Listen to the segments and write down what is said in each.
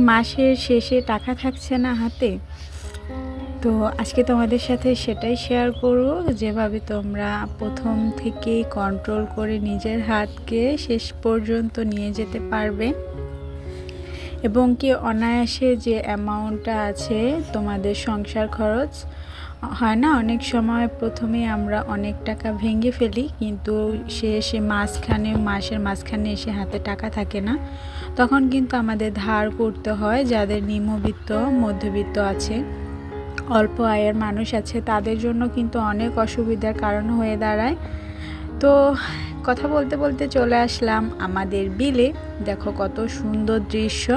মাসের শেষে টাকা থাকছে না হাতে। তো আজকে তোমাদের সাথে সেটাই শেয়ার করব, যেভাবে তোমরা প্রথম থেকেই কন্ট্রোল করে নিজের হাতকে শেষ পর্যন্ত নিয়ে যেতে পারবে এবং কি অনায়াসে যে অ্যামাউন্টটা আছে তোমাদের সংসার খরচ হয় না, অনেক সময় প্রথমে আমরা অনেক টাকা ভেঙে ফেলি, কিন্তু শেষে মাসের মাঝখানে এসে হাতে টাকা থাকে না। তখন কিন্তু আমাদের ধার করতে হয়। যাদের নিম্নবিত্ত মধ্যবিত্ত আছে, অল্প আয়ের মানুষ আছে, তাদের জন্য কিন্তু অনেক অসুবিধার কারণ হয়ে দাঁড়ায়। তো কথা বলতে বলতে চলে আসলাম আমাদের বিলে। দেখো কত সুন্দর দৃশ্য।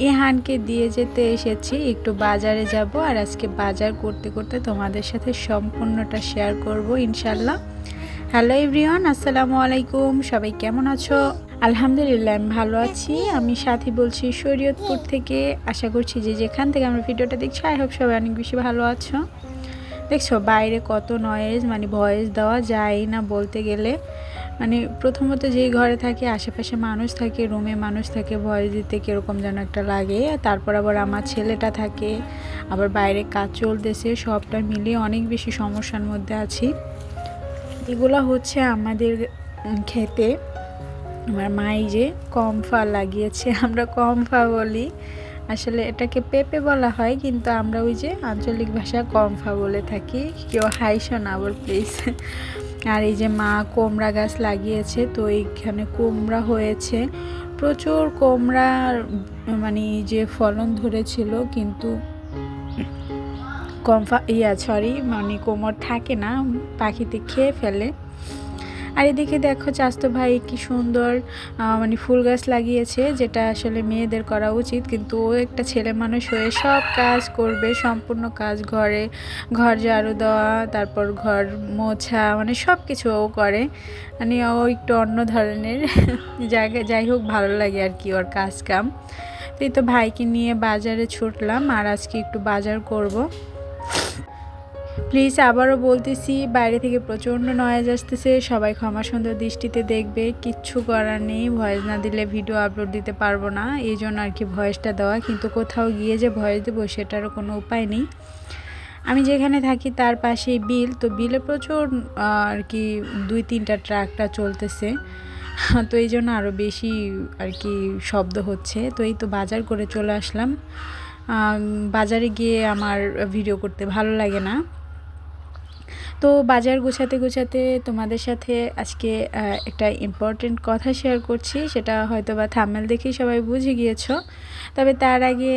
ইহানকে দিয়ে যেতে এসেছি, একটু বাজারে যাব, আর আজকে বাজার করতে করতে তোমাদের সাথে সম্পূর্ণটা শেয়ার করব ইনশাল্লাহ। হ্যালো এভরিওয়ান, আসসালামু আলাইকুম। সবাই কেমন আছো? আলহামদুলিল্লাহ আমি ভালো আছি। আমি সাথী বলছি শরীয়তপুর থেকে। আশা করছি যে যেখান থেকে আমরা ভিডিওটা দেখছি, আই হোপ সবাই অনেক বেশি ভালো আছো। দেখছো বাইরে কত নয়েজ, মানে ভয়েস দেওয়া যায় না বলতে গেলে। মানে প্রথমত যেই ঘরে থাকে আশেপাশে মানুষ থাকে, রুমে মানুষ থাকে, ভয়েস দিতে কীরকম যেন একটা লাগে। তারপর আবার আমার ছেলেটা থাকে, আবার বাইরে কাজ চলতেছে, সবটা মিলিয়ে অনেক বেশি সমস্যার মধ্যে আছি। এগুলো হচ্ছে আমাদের খেতে আমার মাই যে কমফা লাগিয়েছে, আমরা কমফা বলি, আসলে এটাকে পেঁপে বলা হয়, কিন্তু আমরা ওই যে আঞ্চলিক ভাষা কমফা বলে থাকি। কেউ হাইশো না আবার প্লিজ। আর এই যে মা কুমড়া গাছ লাগিয়েছে, তো এইখানে কুমড়া হয়েছে প্রচুর। কুমড়া মানে যে ফলন ধরেছিল, কিন্তু মানে কোমর থাকে না, পাখিতে খেয়ে ফেলে। আর এদিকে দেখো চাস্তো ভাই কি সুন্দর মানে ফুল গাছ লাগিয়েছে, যেটা আসলে মেয়েদের করা উচিত, কিন্তু ও একটা ছেলে মানুষ হয়ে সব কাজ করবে, সম্পূর্ণ কাজ, ঘর ঝাড়ু দেওয়া, তারপর ঘর মোছা, মানে সব কিছু ও করে। মানে ও একটু অন্য ধরনের। যাই হোক ভালো লাগে আর কি ওর কাজ কাম। তো এই তো ভাইকে নিয়ে বাজারে ছুটলাম, আর আজকে একটু বাজার করব। প্লিজ আবারও বলতেছি, বাইরে থেকে প্রচণ্ড নয়েজ আসতেছে, সবাই ক্ষমা সুন্দর দৃষ্টিতে দেখবে। কিচ্ছু করার নেই, ভয়েস না দিলে ভিডিও আপলোড দিতে পারবো না, এই জন্য আর কি ভয়েসটা দেওয়া। কিন্তু কোথাও গিয়ে যে ভয়েস দেবো সেটারও কোনো উপায় নেই। আমি যেখানে থাকি তার পাশেই বিল, তো বিলে প্রচুর আর কি 2-3টা ট্রাকটা চলতেছে, তো এই জন্য আরও বেশি আর কি শব্দ হচ্ছে। তো এই তো বাজার করে চলে আসলাম। বাজারে গিয়ে আমার ভিডিও করতে ভালো লাগে না। তো বাজার গুছাতে গুছাতে তোমাদের সাথে আজকে একটা ইম্পর্টেন্ট কথা শেয়ার করছি, সেটা হয়তো বা থাম্বনেল দেখেই সবাই বুঝে গিয়েছো। তবে তার আগে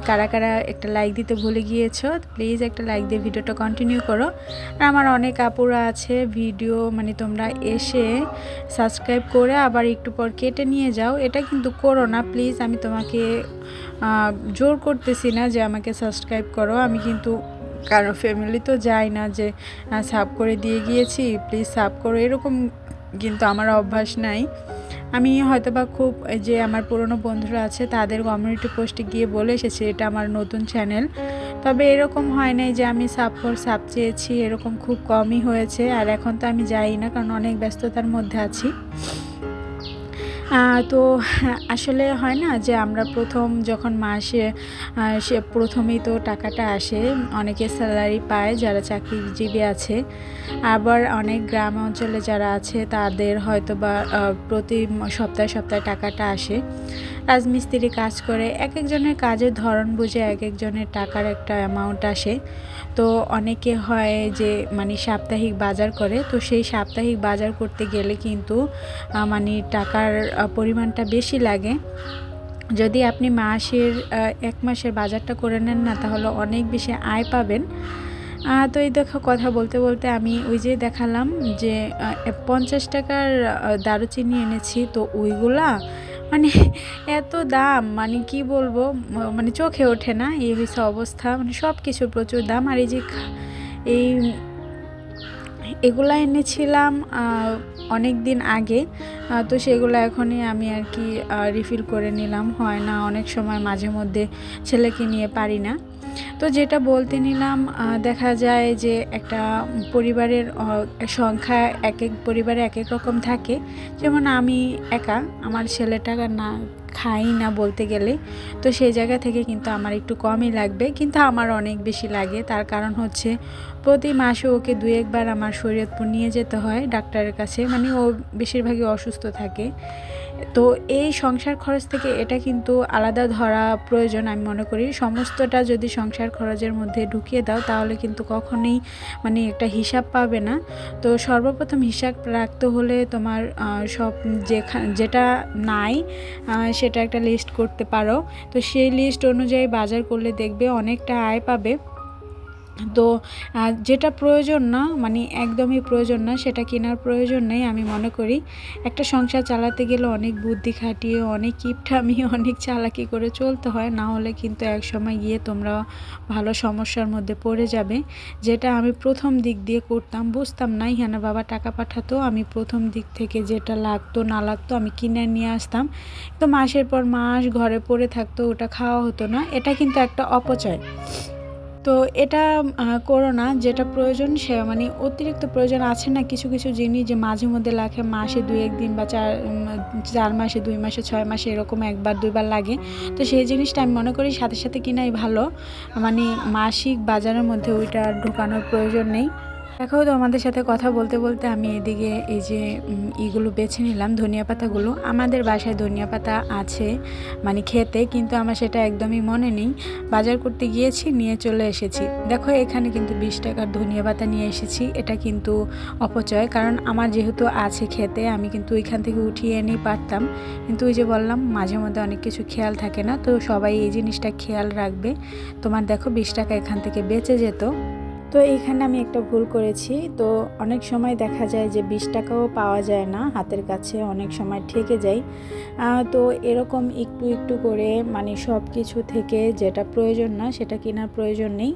কারা কারা একটা লাইক দিতে ভুলে গিয়েছো, প্লিজ একটা লাইক দিয়ে ভিডিওটা কন্টিনিউ করো। আর আমার অনেক আপুরা আছে ভিডিও মানে তোমরা এসে সাবস্ক্রাইব করে আবার একটু পর কেটে নিয়ে যাও, এটা কিন্তু করো না প্লিজ। আমি তোমাকে জোর করতেছি না যে আমাকে সাবস্ক্রাইব করো, আমি কিন্তু কারো ফ্যামিলি তো যায় না যে সাব করে দিয়ে গিয়েছি প্লিজ সাব করো, এরকম কিন্তু আমার অভ্যাস নাই। আমি হয়তো বা খুব যে আমার পুরনো বন্ধুরা আছে তাদের কমিউনিটি পোস্টে গিয়ে বলে এসেছি এটা আমার নতুন চ্যানেল, তবে এরকম হয় নাই যে আমি সাব চেয়েছি, এরকম খুব কমই হয়েছে। আর এখন তো আমি যাই না, কারণ অনেক ব্যস্ততার মধ্যে আছি। তো আসলে হয় না যে আমরা প্রথম যখন মাসে সে প্রথমেই তো টাকাটা আসে, অনেকে স্যালারি পায় যারা চাকরিজীবী আছে, আবার অনেক গ্রাম অঞ্চলে যারা আছে তাদের হয়তো বা প্রতি সপ্তাহে সপ্তাহে টাকাটা আসে। রাজমিস্ত্রি কাজ করে, এক একজনের কাজের ধরন বুঝে এক একজনের টাকার একটা অ্যামাউন্ট আসে। তো অনেকে হয় যে মানে সাপ্তাহিক বাজার করে, তো সেই সাপ্তাহিক বাজার করতে গেলে কিন্তু মানে টাকার পরিমাণটা বেশি লাগে। যদি আপনি এক মাসের বাজারটা করে নেন না, তাহলে অনেক বেশি আয় পাবেন। তো এই দেখো কথা বলতে বলতে আমি ওই যে দেখালাম যে 50 টাকার দারুচিনি এনেছি, তো ওইগুলা মানে এত দাম, মানে কি বলবো, মানে চোখে ওঠে না, এই হয়েছে অবস্থা। মানে সব কিছু প্রচুর দাম। আর এই যে এই এগুলা এনেছিলাম অনেক দিন আগে, তো সেগুলো এখনই আমি আর কি রিফিল করে নিলাম, হয় না অনেক সময় মাঝে মধ্যে ছেলেকে নিয়ে পারি না। তো যেটা বলতে নিলাম, দেখা যায় যে একটা পরিবারের সংখ্যা এক এক পরিবারে এক এক রকম থাকে। যেমন আমি একা, আমার ছেলেটা না খাই না বলতে গেলে। তো সেই জায়গা থেকে কিন্তু আমার একটু কমই লাগবে, কিন্তু আমার অনেক বেশি লাগে। তার কারণ হচ্ছে প্রতি মাসে ওকে 2-1 বার আমার শরীয়তপুর নিয়ে যেতে হয় ডাক্তারের কাছে, মানে ও বেশিরভাগই অসুস্থ থাকে। তো এই সংসার খরচ থেকে এটা কিন্তু আলাদা ধরা প্রয়োজন আমি মনে করি। সমস্তটা যদি সংসার খরচের মধ্যে ঢুকিয়ে দাও তাহলে কিন্তু কখনোই মানে একটা হিসাব পাবে না। তো সর্বপ্রথম হিসাব রাখতে হলে তোমার সব যেটা নাই সেটা একটা লিস্ট করতে পারো। তো সেই লিস্ট অনুযায়ী বাজার করলে দেখবে অনেকটা আয় পাবে। তো যেটা প্রয়োজন না, মানে একদমই প্রয়োজন না, সেটা কেনার প্রয়োজন নেই আমি মনে করি। একটা সংসার চালাতে গেলে অনেক বুদ্ধি খাটিয়ে, অনেক কিপটামি, অনেক চালাকি করে চলতে হয়, না হলে কিন্তু এক সময় গিয়ে তোমরা ভালো সমস্যার মধ্যে পড়ে যাবে। যেটা আমি প্রথম দিক দিয়ে করতাম, বুঝতাম না, হ্যাঁ বাবা টাকা পাঠাতো, আমি প্রথম দিক থেকে যেটা লাগতো না লাগতো আমি কিনে নিয়ে আসতাম। তো মাসের পর মাস ঘরে পড়ে থাকতো, ওটা খাওয়া হতো না। এটা কিন্তু একটা অপচয়। তো এটা করো না। যেটা প্রয়োজন সে মানে অতিরিক্ত প্রয়োজন আছে না কিছু কিছু জিনিস যে মাঝে মধ্যে লাগে, মাসে 2-1 দিন বা 4 মাসে, 2 মাসে, 6 মাসে এরকম 1-2 বার লাগে। তো সেই জিনিসটা আমি মনে করি সাথে সাথে কিনাই ভালো, মানে মাসিক বাজারের মধ্যে ওইটা ঢোকানোর প্রয়োজন নেই। দেখো তোমাদের সাথে কথা বলতে বলতে আমি এদিকে এই যে ইগুলো বেছে নিলাম, ধনিয়া পাতাগুলো। আমাদের বাসায় ধনিয়া পাতা আছে মানে খেতে, কিন্তু আমার সেটা একদমই মনে নেই। বাজার করতে গিয়েছি, নিয়ে চলে এসেছি। দেখো এখানে কিন্তু 20 টাকার ধনিয়া পাতা নিয়ে এসেছি। এটা কিন্তু অপচয়, কারণ আমার যেহেতু আছে খেতে আমি কিন্তু ওইখান থেকে উঠিয়ে এনেই পারতাম, কিন্তু ওই যে বললাম মাঝে মধ্যে অনেক কিছু খেয়াল থাকে না। তো সবাই এই জিনিসটা খেয়াল রাখবে। তোমার দেখো 20 টাকা এখান থেকে বেঁচে যেত। তো এইখানে আমি একটা ভুল করেছি। তো অনেক সময় দেখা যায় যে 20 টাকাও পাওয়া যায় না হাতের কাছে, অনেক সময় ঠেকে যায়। তো এরকম একটু একটু করে মানে সব কিছু থেকে যেটা প্রয়োজন না সেটা কেনার প্রয়োজন নেই।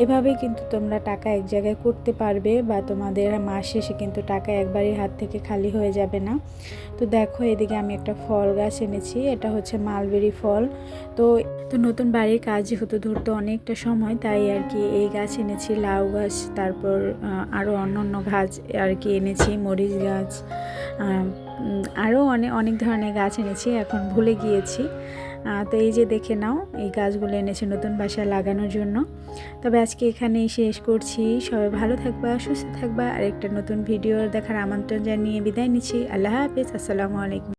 এভাবেই কিন্তু তোমরা টাকা এক জায়গায় করতে পারবে, বা তোমাদের মাস শেষে কিন্তু টাকা একবারই হাত থেকে খালি হয়ে যাবে না। তো দেখো এদিকে আমি একটা ফল গাছ এনেছি, এটা হচ্ছে মালবেরি ফল। তো তো নতুন বাড়ির কাজ যেহেতু ধরতে অনেকটা সময়, তাই আর কি এই গাছ এনেছি, লাউ গাছ, তারপর আরও অন্য গাছ আর কি এনেছি, মরিচ গাছ, আরও অনেক অনেক ধরনের গাছ এনেছি, এখন ভুলে গিয়েছি। তো এই যে দেখে নাও, এই গাছগুলো এনেছি নতুন বাসায় লাগানোর জন্য। তবে আজকে এখানেই শেষ করছি। সবাই ভালো থাকবা, সুস্থ থাকবা, আর একটা নতুন ভিডিও দেখার আমন্ত্রণ জানিয়ে বিদায় নিচ্ছি। আল্লাহ হাফেজ, আসসালামু আলাইকুম।